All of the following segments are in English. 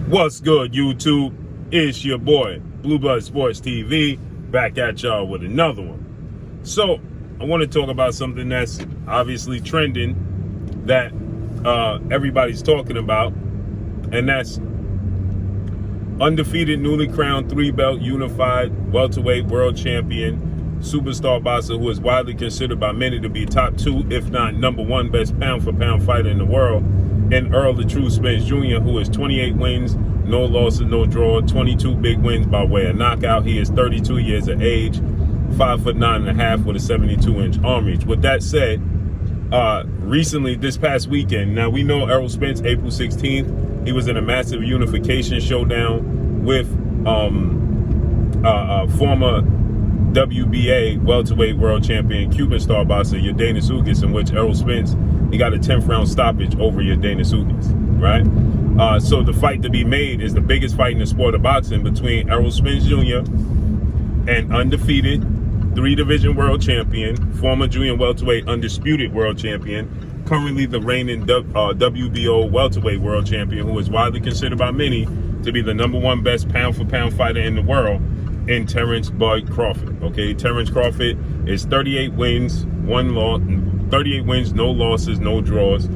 What's good, YouTube? It's your boy, Blue Blood Sports TV, back at y'all with another one. So, I want to talk about something that's obviously trending that everybody's talking about, and that's undefeated, newly crowned 3-belt unified welterweight world champion, superstar boxer who is widely considered by many to be top 2, if not number 1 best pound-for-pound fighter in the world, and Errol the True Spence Jr., who has 28 wins, no losses, no draw, 22 big wins by way of knockout. He is 32 years of age, 5'9.5" with a 72-inch arm reach. With that said, recently, this past weekend, now we know Errol Spence, April 16th, he was in a massive unification showdown with former WBA welterweight world champion Cuban star boxer Yordenis Ugas, in which Errol Spence, he got a 10th round stoppage over Yordenis Ugas, right? So the fight to be made is the biggest fight in the sport of boxing between Errol Spence Jr. and undefeated 3-division world champion, former junior welterweight undisputed world champion, currently the reigning WBO welterweight world champion, who is widely considered by many to be the number 1 best pound-for-pound fighter in the world, in Terence Bud Crawford. Okay, Terence Crawford is 38 wins, 1 loss, 38 wins, no losses, no draws,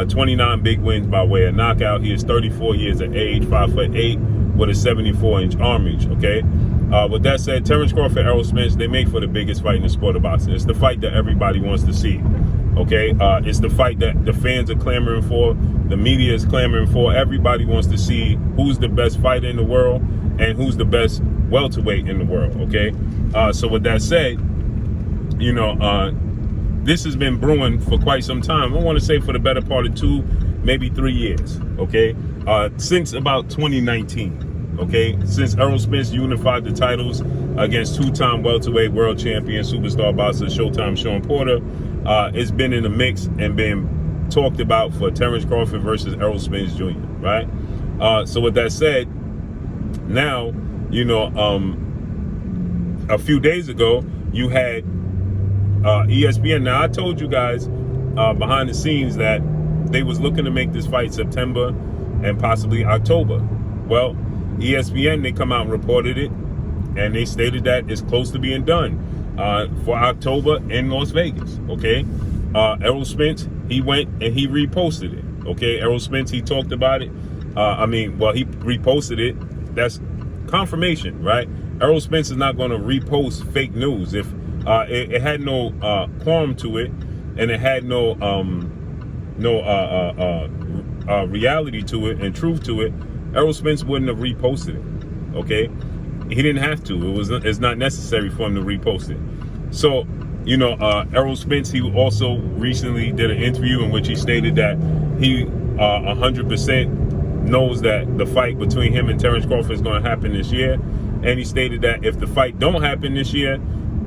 29 big wins by way of knockout. He is 34 years of age, 5'8", with a 74-inch arm reach. Okay, with that said, Terence Crawford, Errol Spence, they make for the biggest fight in the sport of boxing. It's the fight that everybody wants to see. Okay, it's the fight that the fans are clamoring for, the media is clamoring for. Everybody wants to see who's the best fighter in the world and who's the best welterweight in the world. Okay, so with that said, you know, this has been brewing for quite some time. I want to say for the better part of 2, maybe 3 years. Okay, since about 2019. Okay, since Errol Spence unified the titles against 2-time welterweight world champion superstar boxer Showtime Shawn Porter, it's been in the mix and been talked about for Terence Crawford versus Errol Spence Jr. Right? So with that said, now, you know, a few days ago, you had ESPN. Now, I told you guys behind the scenes that they was looking to make this fight September and possibly October. Well, ESPN, they come out and reported it, and they stated that it's close to being done for October in Las Vegas. Okay, Errol Spence, he went and he reposted it. Okay, Errol Spence, he talked about it. He reposted it. That's confirmation, right? Errol Spence is not going to repost fake news. If it had no qualm to it, and it had no reality to it and truth to it, Errol Spence wouldn't have reposted it. Okay, he didn't have to. It's not necessary for him to repost it. So, you know, Errol Spence, he also recently did an interview in which he stated that he 100% knows that the fight between him and Terence Crawford is going to happen this year, and he stated that if the fight don't happen this year,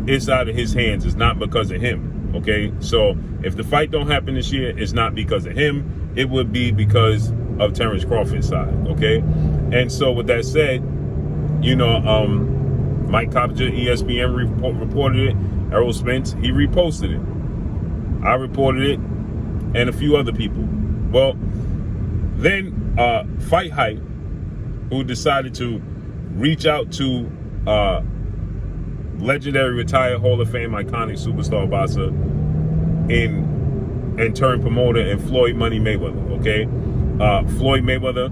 it's out of his hands. It's not because of him. Okay, so if the fight don't happen this year, it's not because of him. It would be because of Terence Crawford's side. Okay, and so with that said, you know, Mike Coppinger, ESPN reported it. Errol Spence, he reposted it. I reported it, and a few other people. Well, then Fight Hype, who decided to reach out to legendary retired Hall of Fame iconic superstar boxer and turned promoter and Floyd Money Mayweather. Okay, Floyd Mayweather,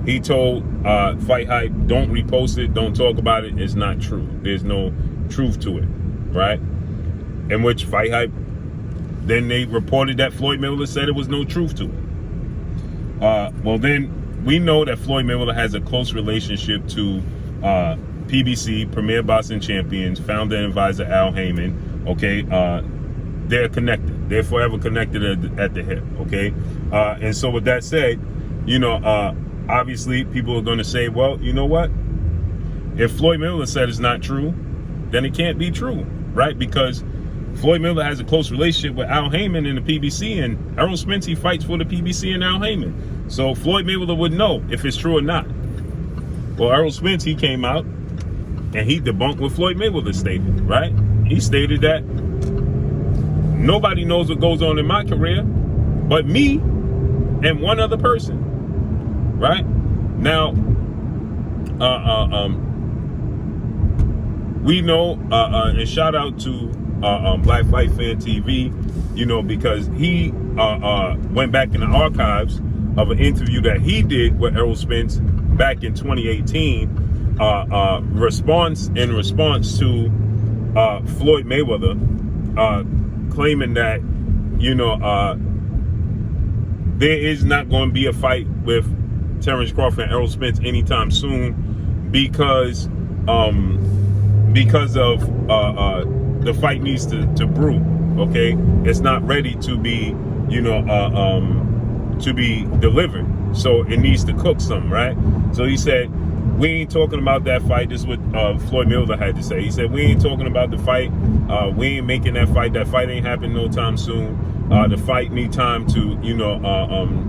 he told Fight Hype, don't repost it, don't talk about it, it's not true. There's no truth to it, right? In which Fight Hype, then they reported that Floyd Mayweather said it was no truth to it. Well, then we know that Floyd Mayweather has a close relationship to PBC, Premier Boxing Champions, founder and advisor Al Heyman. Okay, they're connected. They're forever connected at the hip. Okay, and so with that said, you know, obviously people are going to say, well, you know what? If Floyd Mayweather said it's not true, then it can't be true, right? Because Floyd Mayweather has a close relationship with Al Heyman in the PBC, and Errol Spence, he fights for the PBC and Al Heyman. So Floyd Mayweather would know if it's true or not. Well, Errol Spence, he came out and he debunked what Floyd Mayweather stated, right? He stated that nobody knows what goes on in my career but me and one other person. right? Now, we know, and shout out to Black Fight Fan TV, you know, because he went back in the archives of an interview that he did with Errol Spence back in 2018, in response to Floyd Mayweather claiming that, you know, there is not going to be a fight with Terence Crawford and Errol Spence anytime soon because of the fight needs to brew. Okay, it's not ready to be, you know, to be delivered, so it needs to cook some, right? So he said, we ain't talking about that fight. This is what Floyd Mayweather had to say. He said, we ain't talking about the fight. We ain't making that fight. That fight ain't happening no time soon. The fight need time to, you know,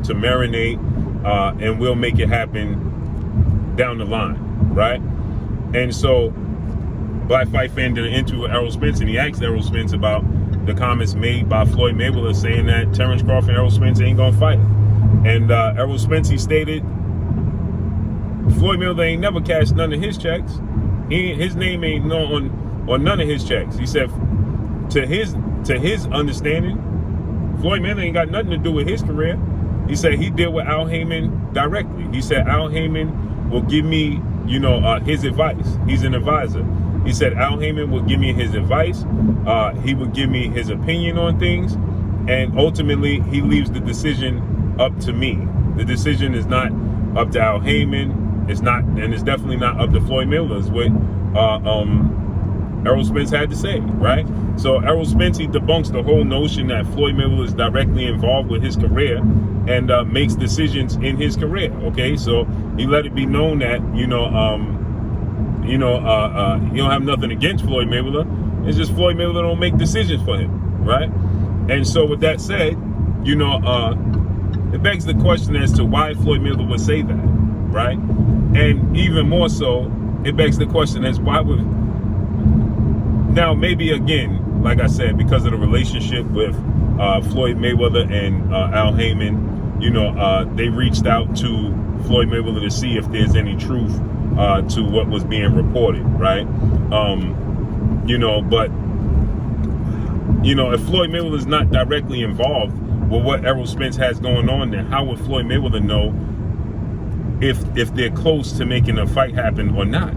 to marinate, and we'll make it happen down the line, right? And so Black Fight Fan did an interview with Errol Spence, and he asked Errol Spence about the comments made by Floyd Mayweather saying that Terence Crawford and Errol Spence ain't gonna fight. And Errol Spence, he stated, Floyd Mayweather ain't never cashed none of his checks. His name ain't known on none of his checks. He said, to his understanding, Floyd Mayweather ain't got nothing to do with his career. He said he dealt with Al Heyman directly. He said Al Heyman will give me, you know, his advice. He's an advisor. He said Al Heyman will give me his advice. He would give me his opinion on things, and ultimately he leaves the decision up to me. The decision is not up to Al Heyman. It's not, and it's definitely not up to Floyd Mayweather. It's what Errol Spence had to say, right? So Errol Spence, he debunks the whole notion that Floyd Mayweather is directly involved with his career and makes decisions in his career. Okay, so he let it be known that, you know, he don't have nothing against Floyd Mayweather. It's just Floyd Mayweather don't make decisions for him, right? And so with that said, you know, it begs the question as to why Floyd Mayweather would say that, right? And even more so, it begs the question as why would, now maybe again, like I said, because of the relationship with Floyd Mayweather and Al Heyman, you know, they reached out to Floyd Mayweather to see if there's any truth to what was being reported, right? You know, but, you know, if Floyd Mayweather is not directly involved with what Errol Spence has going on, then how would Floyd Mayweather know if they're close to making a fight happen or not,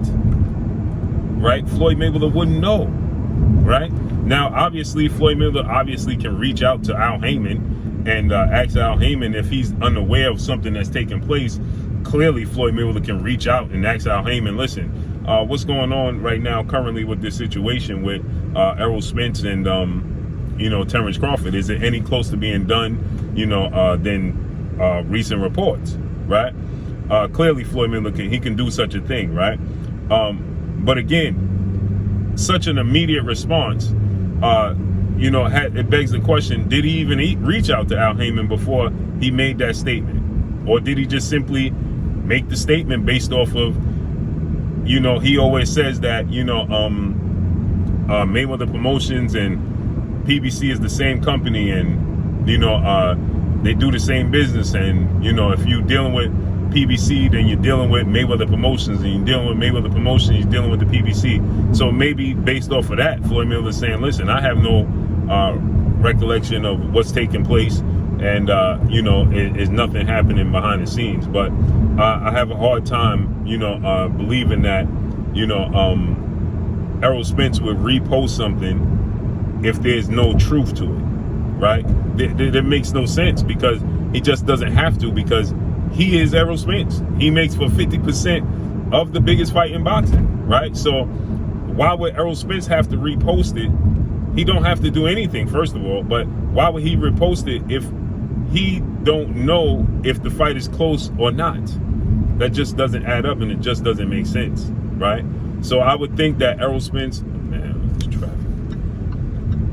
right? Floyd Mayweather wouldn't know, right? Now, obviously, Floyd Mayweather obviously can reach out to Al Heyman and ask Al Heyman if he's unaware of something that's taking place. Clearly, Floyd Mayweather can reach out and ask Al Heyman, listen, what's going on right now currently with this situation with Errol Spence and, you know, Terence Crawford? Is it any close to being done, you know, than recent reports, right? Clearly, Floyd Mayweather he can do such a thing, right? But again, such an immediate response, you know, it begs the question, did he even reach out to Al Heyman before he made that statement? Or did he just simply make the statement based off of, you know, he always says that, you know, Mayweather Promotions and PBC is the same company, and, you know, they do the same business, and, you know, if you're dealing with PBC, then you're dealing with Mayweather Promotions, and you're dealing with Mayweather Promotions, you're dealing with the PBC. So maybe based off of that, Floyd Mayweather saying, listen, I have no recollection of what's taking place, and you know, is nothing happening behind the scenes. But I have a hard time, you know, believing that, you know, Errol Spence would repost something if there's no truth to it, right? That makes no sense, because he just doesn't have to, because he is Errol Spence. He makes for 50% of the biggest fight in boxing, right? So why would Errol Spence have to repost it? He don't have to do anything, first of all, but why would he repost it if he don't know if the fight is close or not? That just doesn't add up, and it just doesn't make sense, right? So I would think that Errol Spence, man, it's traffic.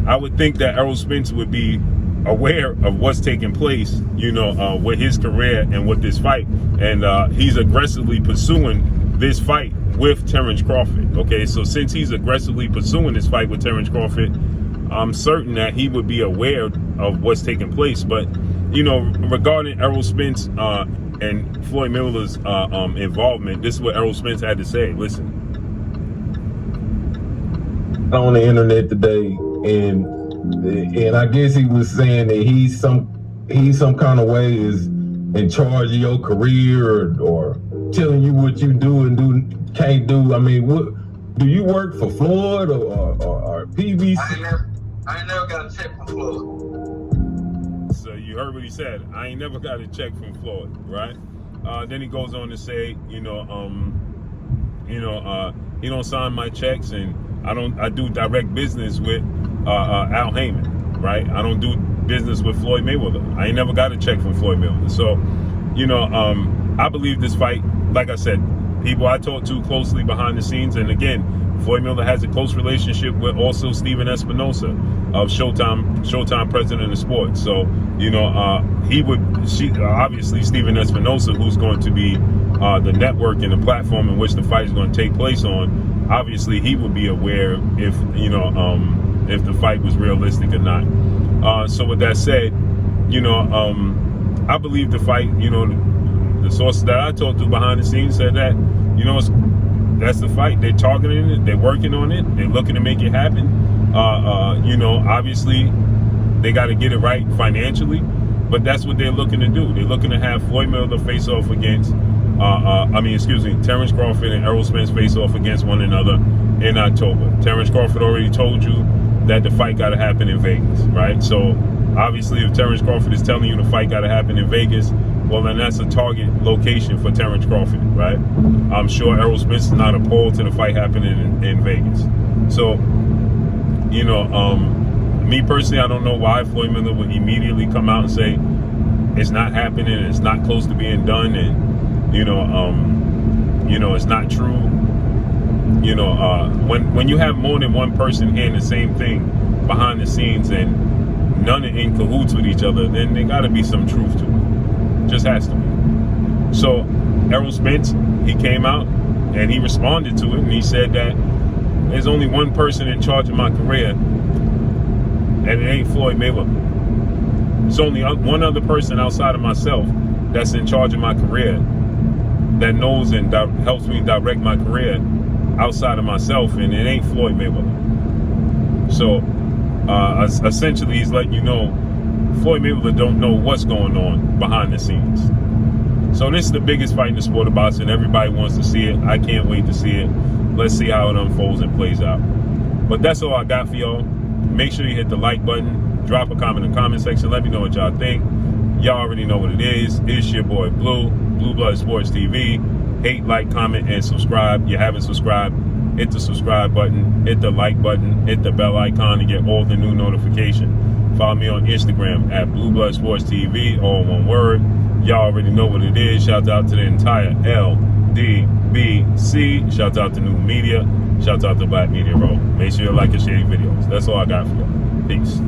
I would think that Errol Spence would be aware of what's taking place, you know, with his career and with this fight, and he's aggressively pursuing this fight with Terence Crawford. Okay, so since he's aggressively pursuing this fight with Terence Crawford, I'm certain that he would be aware of what's taking place. But, you know, regarding Errol Spence and Floyd Mayweather's involvement, this is what Errol Spence had to say. Listen. On the internet today, and I guess he was saying that he's some kind of way is in charge of your career or telling you what you do and can't do. I mean, what do you work for Floyd or PBC? I ain't never got a check from Floyd. So you heard what he said. I ain't never got a check from Floyd, right? Then he goes on to say, he don't sign my checks, and I do direct business with Al Heyman, right? I don't do business with Floyd Mayweather. I ain't never got a check from Floyd Mayweather. So, I believe this fight, like I said, people I talk to closely behind the scenes, and again, Floyd Mayweather has a close relationship with also Steven Espinosa of Showtime president of sports. So, obviously Steven Espinosa, who's going to be the network and the platform in which the fight is going to take place on, obviously he would be aware if the fight was realistic or not. So with that said, I believe the fight, the sources that I talked to behind the scenes said that, that's the fight. They're targeting it. They're working on it. They're looking to make it happen. Obviously they got to get it right financially, but that's what they're looking to do. They're looking to have Floyd Mayweather face off against, Terence Crawford and Errol Spence face off against one another in October. Terence Crawford already told you that the fight got to happen in Vegas, right? So obviously if Terence Crawford is telling you the fight got to happen in Vegas, well, then that's a target location for Terence Crawford, right? I'm sure Errol Spence is not opposed to the fight happening in Vegas. So, me personally, I don't know why Floyd Mayweather would immediately come out and say it's not happening, it's not close to being done, and it's not true. When you have more than one person hearing the same thing behind the scenes and none are in cahoots with each other, then there got to be some truth to it. Just has to be. So Errol Spence, he came out and he responded to it, and he said that there's only one person in charge of my career, and it ain't Floyd Mayweather. There's only one other person outside of myself that's in charge of my career, that knows and helps me direct my career outside of myself, and it ain't Floyd Mayweather. So essentially he's letting you know Floyd Mayweather don't know what's going on behind the scenes. So this is the biggest fight in the sport of boxing. Everybody wants to see it. I can't wait to see it. Let's see how it unfolds and plays out. But that's all I got for y'all. Make sure you hit the like button. Drop a comment in the comment section. Let me know what y'all think. Y'all already know what it is. It's your boy Blue Blood Sports TV. Hate, like, comment, and subscribe. You haven't subscribed, hit the subscribe button, hit the like button, hit the bell icon to get all the new notifications. Follow me on Instagram at Blue Blood Sports TV, all one word. Y'all already know what it is. Shout out to the entire LDBC. Shout out to New Media. Shout out to Black Media Row. Make sure you like and share your videos. That's all I got for y'all. Peace.